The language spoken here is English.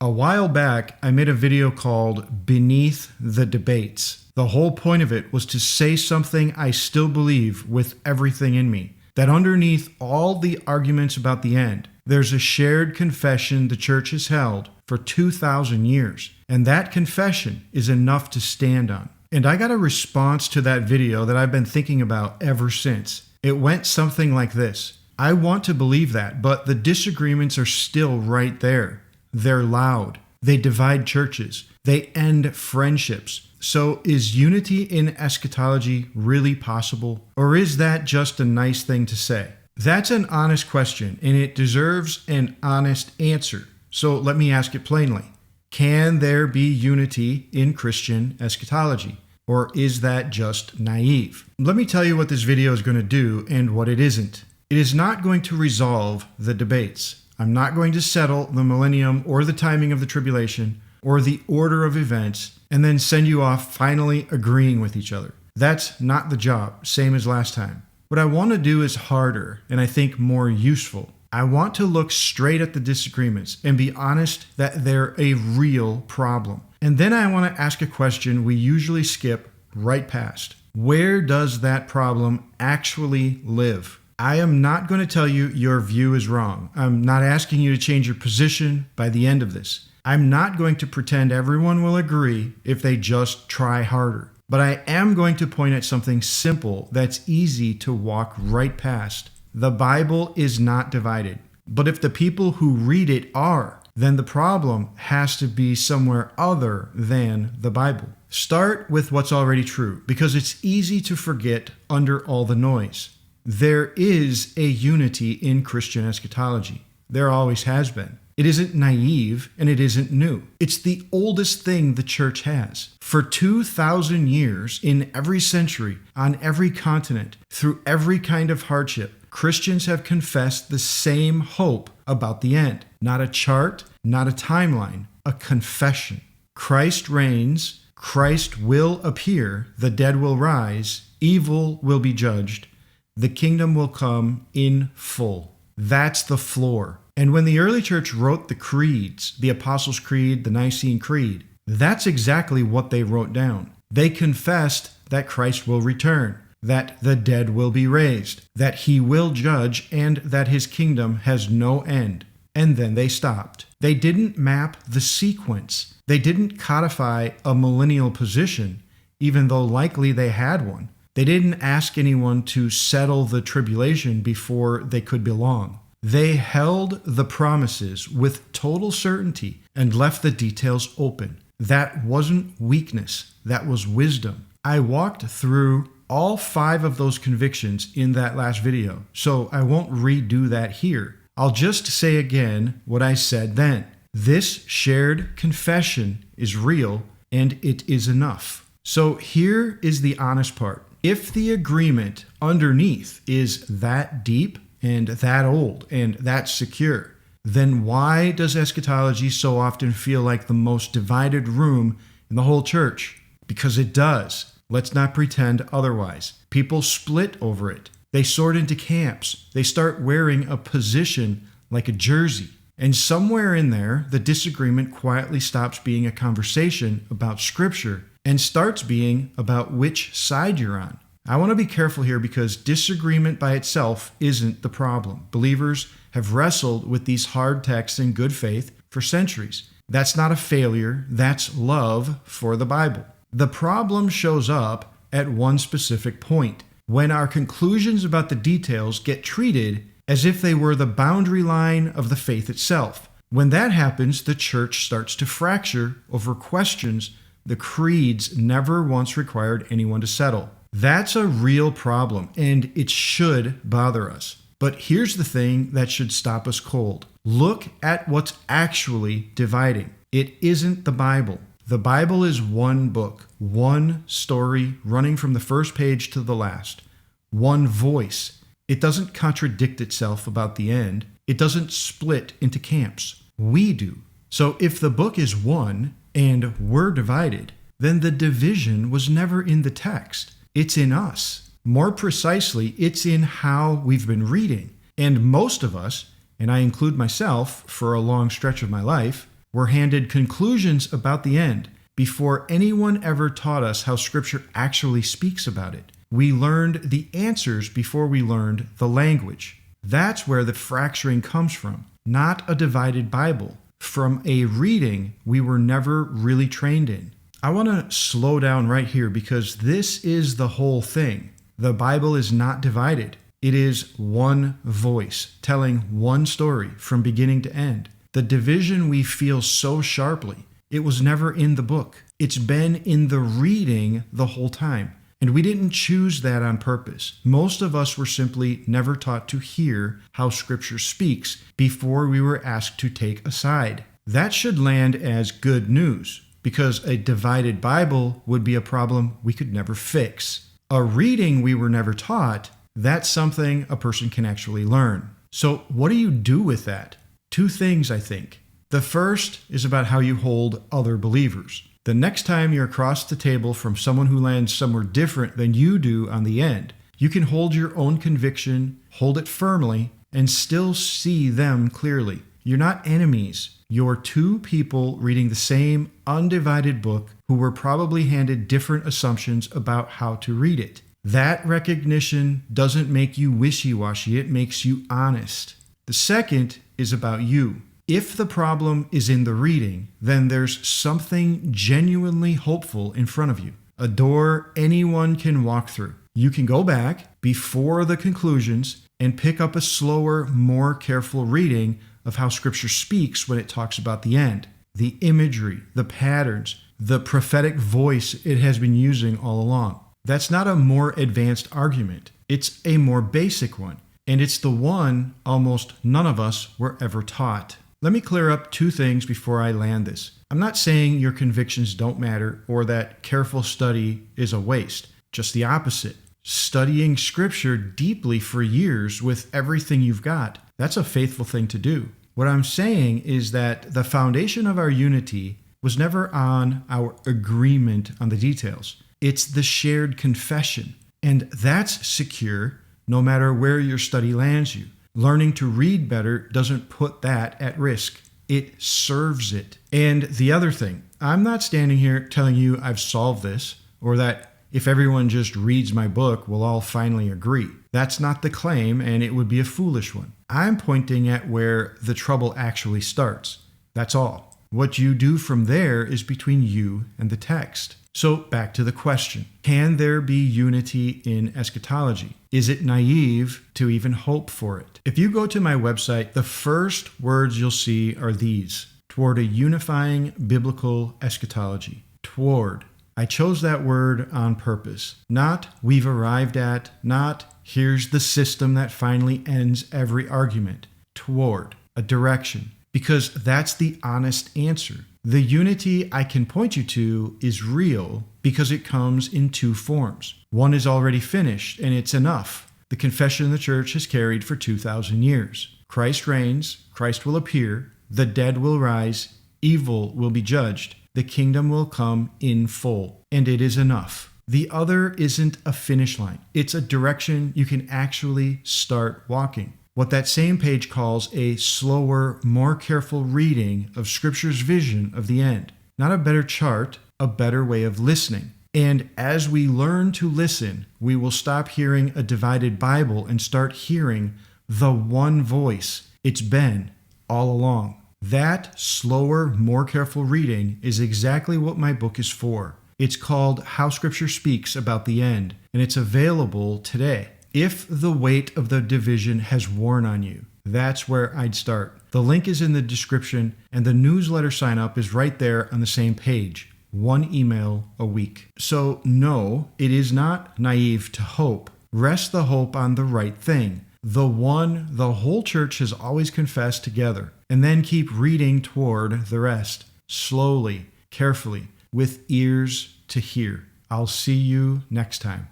A while back, I made a video called Beneath the Debates. The whole point of it was to say something I still believe with everything in me, that underneath all the arguments about the end, there's a shared confession the church has held for 2,000 years, and that confession is enough to stand on. And I got a response to that video that I've been thinking about ever since. It went something like this: I want to believe that, but the disagreements are still right there. They're loud. They divide churches. They end friendships. So is unity in eschatology really possible? Or is that just a nice thing to say? That's an honest question, and it deserves an honest answer. So let me ask it plainly. Can there be unity in Christian eschatology? Or is that just naive? Let me tell you what this video is going to do and what it isn't. It is not going to resolve the debates. I'm not going to settle the millennium or the timing of the tribulation or the order of events and then send you off finally agreeing with each other. That's not the job, same as last time. What I want to do is harder and I think more useful. I want to look straight at the disagreements and be honest that they're a real problem. And then I want to ask a question we usually skip right past. Where does that problem actually live? I am not going to tell you your view is wrong. I'm not asking you to change your position by the end of this. I'm not going to pretend everyone will agree if they just try harder. But I am going to point at something simple that's easy to walk right past. The Bible is not divided. But if the people who read it are, then the problem has to be somewhere other than the Bible. Start with what's already true, because it's easy to forget under all the noise. There is a unity in Christian eschatology. There always has been. It isn't naive and it isn't new. It's the oldest thing the church has. For 2,000 years, in every century, on every continent, through every kind of hardship, Christians have confessed the same hope about the end. Not a chart, not a timeline, a confession. Christ reigns, Christ will appear, the dead will rise, evil will be judged, the kingdom will come in full. That's the floor. And when the early church wrote the creeds, the Apostles' Creed, the Nicene Creed, that's exactly what they wrote down. They confessed that Christ will return, that the dead will be raised, that he will judge, and that his kingdom has no end. And then they stopped. They didn't map the sequence. They didn't codify a millennial position, even though likely they had one. They didn't ask anyone to settle the tribulation before they could belong. They held the promises with total certainty and left the details open. That wasn't weakness. That was wisdom. I walked through all 5 of those convictions in that last video, so I won't redo that here. I'll just say again what I said then. This shared confession is real, and it is enough. So here is the honest part. If the agreement underneath is that deep and that old and that secure, then why does eschatology so often feel like the most divided room in the whole church? Because it does. Let's not pretend otherwise. People split over it. They sort into camps. They start wearing a position like a jersey. And somewhere in there, the disagreement quietly stops being a conversation about Scripture and starts being about which side you're on. I want to be careful here because disagreement by itself isn't the problem. Believers have wrestled with these hard texts in good faith for centuries. That's not a failure. That's love for the Bible. The problem shows up at one specific point, when our conclusions about the details get treated as if they were the boundary line of the faith itself. When that happens, the church starts to fracture over questions the creeds never once required anyone to settle. That's a real problem, and it should bother us. But here's the thing that should stop us cold. Look at what's actually dividing. It isn't the Bible. The Bible is one book, one story running from the first page to the last, one voice. It doesn't contradict itself about the end. It doesn't split into camps. We do. So if the book is one and we're divided, then the division was never in the text. It's in us. More precisely, it's in how we've been reading. And most of us, and I include myself for a long stretch of my life, We're handed conclusions about the end before anyone ever taught us how Scripture actually speaks about it. We learned the answers before we learned the language. That's where the fracturing comes from, not a divided Bible, from a reading we were never really trained in. I want to slow down right here because this is the whole thing. The Bible is not divided. It is one voice telling one story from beginning to end. The division we feel so sharply, it was never in the book. It's been in the reading the whole time. And we didn't choose that on purpose. Most of us were simply never taught to hear how Scripture speaks before we were asked to take a side. That should land as good news, because a divided Bible would be a problem we could never fix. A reading we were never taught, that's something a person can actually learn. So what do you do with that? Two things, I think. The first is about how you hold other believers. The next time you're across the table from someone who lands somewhere different than you do on the end, you can hold your own conviction, hold it firmly, and still see them clearly. You're not enemies. You're two people reading the same undivided book who were probably handed different assumptions about how to read it. That recognition doesn't make you wishy-washy, it makes you honest. The second is about you. If the problem is in the reading, then there's something genuinely hopeful in front of you, a door anyone can walk through. You can go back before the conclusions and pick up a slower, more careful reading of how Scripture speaks when it talks about the end, the imagery, the patterns, the prophetic voice it has been using all along. That's not a more advanced argument. It's a more basic one, and it's the one almost none of us were ever taught. Let me clear up two things before I land this. I'm not saying your convictions don't matter or that careful study is a waste. Just the opposite. Studying Scripture deeply for years with everything you've got, that's a faithful thing to do. What I'm saying is that the foundation of our unity was never on our agreement on the details. It's the shared confession, and that's secure no matter where your study lands you. Learning to read better doesn't put that at risk. It serves it. And the other thing, I'm not standing here telling you I've solved this or that if everyone just reads my book, we'll all finally agree. That's not the claim, and it would be a foolish one. I'm pointing at where the trouble actually starts. That's all. What you do from there is between you and the text. So back to the question. Can there be unity in eschatology? Is it naive to even hope for it? If you go to my website, the first words you'll see are these: toward a unifying biblical eschatology. Toward. I chose that word on purpose. Not we've arrived at, not here's the system that finally ends every argument. Toward. A direction. Because that's the honest answer. The unity I can point you to is real because it comes in two forms. One is already finished, and it's enough. The confession the church has carried for 2,000 years. Christ reigns, Christ will appear, the dead will rise, evil will be judged, the kingdom will come in full, and it is enough. The other isn't a finish line. It's a direction you can actually start walking. What that same page calls a slower, more careful reading of Scripture's vision of the end. Not a better chart, a better way of listening. And as we learn to listen, we will stop hearing a divided Bible and start hearing the one voice it's been all along. That slower, more careful reading is exactly what my book is for. It's called How Scripture Speaks About the End, and it's available today. If the weight of the division has worn on you, that's where I'd start. The link is in the description, and the newsletter sign up is right there on the same page. 1 email a week. So no, it is not naive to hope. Rest the hope on the right thing, the one the whole church has always confessed together, and then keep reading toward the rest, slowly, carefully, with ears to hear. I'll see you next time.